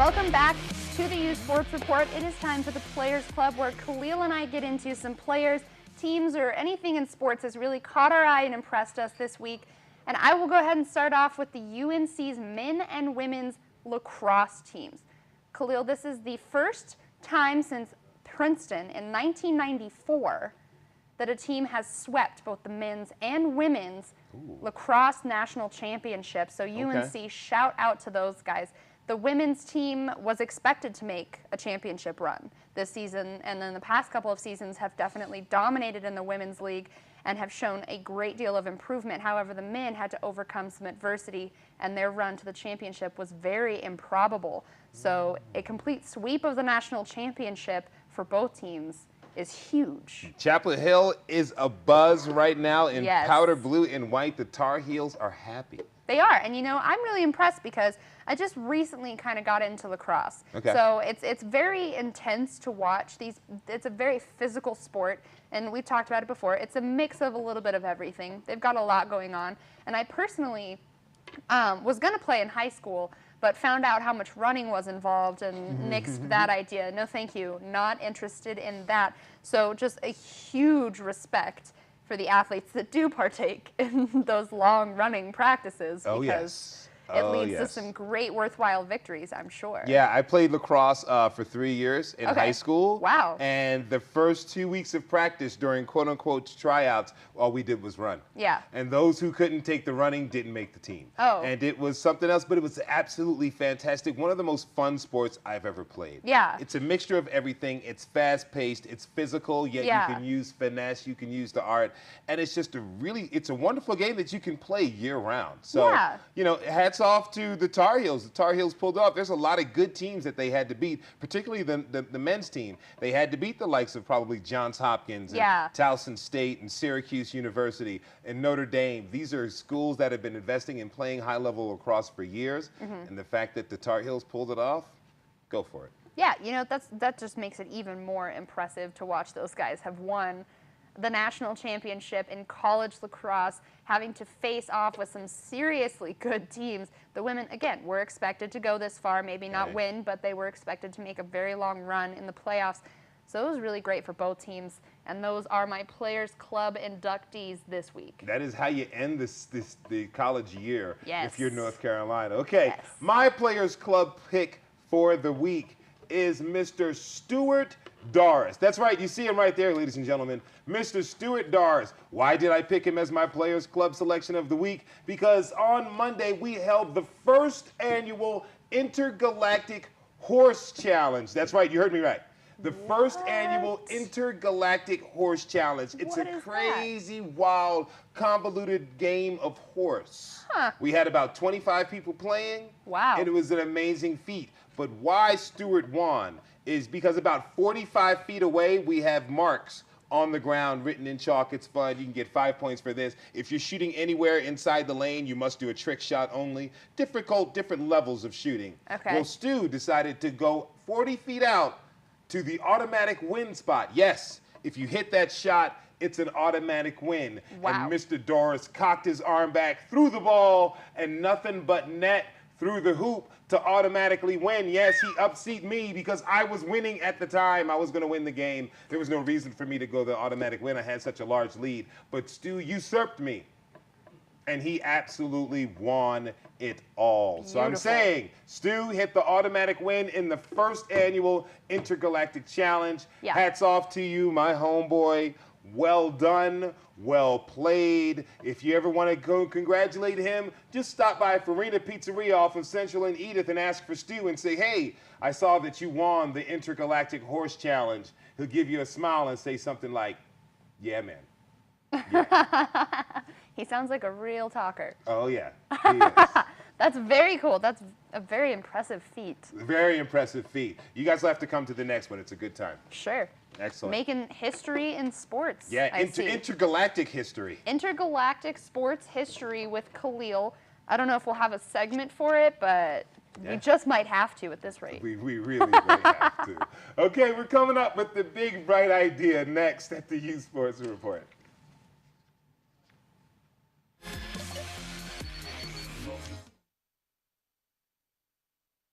Welcome back to the uSports Report. It is time for the Players Club, where Khalil and I get into some players, teams, or anything in sports that's really caught our eye and impressed us this week. And I will go ahead and start off with the UNC's men and women's lacrosse teams. Khalil, this is the first time since Princeton in 1994 that a team has swept both the men's and women's lacrosse national championships. So UNC, shout out to those guys. The women's team was expected to make a championship run this season, and then the past couple of seasons have definitely dominated in the women's league and have shown a great deal of improvement. However, the men had to overcome some adversity, and their run to the championship was very improbable. So a complete sweep of the national championship for both teams is huge. Chapel Hill is abuzz right now in powder blue and white. The Tar Heels are happy. They are, and you know, I'm really impressed because I just recently kind of got into lacrosse. So it's very intense to watch. It's a very physical sport, and we've talked about it before. It's a mix of a little bit of everything. They've got a lot going on, and I personally was going to play in high school, but found out how much running was involved and nixed that idea. No, thank you. Not interested in that. So just a huge respect for the athletes that do partake in those long running practices, because it leads to some great worthwhile victories, I'm sure. Yeah, I played lacrosse for 3 years in high school. Wow. And the first 2 weeks of practice during quote-unquote tryouts, all we did was run. Yeah. And those who couldn't take the running didn't make the team. Oh. And it was something else, but it was absolutely fantastic. One of the most fun sports I've ever played. Yeah. It's a mixture of everything. It's fast-paced, it's physical, yet you can use finesse, you can use the art. And it's just it's a wonderful game that you can play year-round. So, you know, hats off to the Tar Heels. The Tar Heels pulled off. There's a lot of good teams that they had to beat, particularly the men's team. They had to beat the likes of probably Johns Hopkins and Towson State and Syracuse University and Notre Dame. These are schools that have been investing in playing high-level lacrosse for years, and the fact that the Tar Heels pulled it off, go for it. Yeah, you know, that just makes it even more impressive to watch those guys have won the national championship in college lacrosse, having to face off with some seriously good teams. The women, again, were expected to go this far, maybe not win, but they were expected to make a very long run in the playoffs. So it was really great for both teams, and those are my Players Club inductees this week. That is how you end the college year if you're North Carolina. Okay, Yes. my Players Club pick for the week is Mr. Stuart Doris. That's right, you see him right there, ladies and gentlemen. Mr. Stuart Doris. Why did I pick him as my Players Club selection of the week? Because on Monday we held the first annual Intergalactic Horse Challenge. That's right, you heard me right. The first annual Intergalactic Horse Challenge. It's a crazy, wild, convoluted game of horse. We had about 25 people playing. Wow. And it was an amazing feat. But why Stuart won is because about 45 feet away, we have marks on the ground written in chalk. It's fun. You can get 5 points for this. If you're shooting anywhere inside the lane, you must do a trick shot only. Different levels of shooting. Well, Stu decided to go 40 feet out to the automatic win spot. Yes, if you hit that shot, it's an automatic win. And Mr. Doris cocked his arm back, threw the ball, and nothing but net through the hoop to automatically win. Yes, he upseat me because I was winning at the time. I was going to win the game. There was no reason for me to go the automatic win. I had such a large lead. But Stu usurped me, and he absolutely won it all. So I'm saying, Stu hit the automatic win in the first annual Intergalactic Challenge. Hats off to you, my homeboy. Well done, well played. If you ever want to go congratulate him, just stop by Farina Pizzeria off of Central and Edith and ask for Stu and say, hey, I saw that you won the Intergalactic Horse Challenge. He'll give you a smile and say something like, yeah, man. Yeah. He sounds like a real talker. Oh, yeah, he is. That's very cool. That's a very impressive feat. Very impressive feat. You guys will have to come to the next one. It's a good time. Sure. Excellent. Making history in sports. Yeah, intergalactic history. Intergalactic sports history with Khalil. I don't know if we'll have a segment for it, but we just might have to at this rate. We really might have to. Okay, we're coming up with the big, bright idea next at the uSports Report.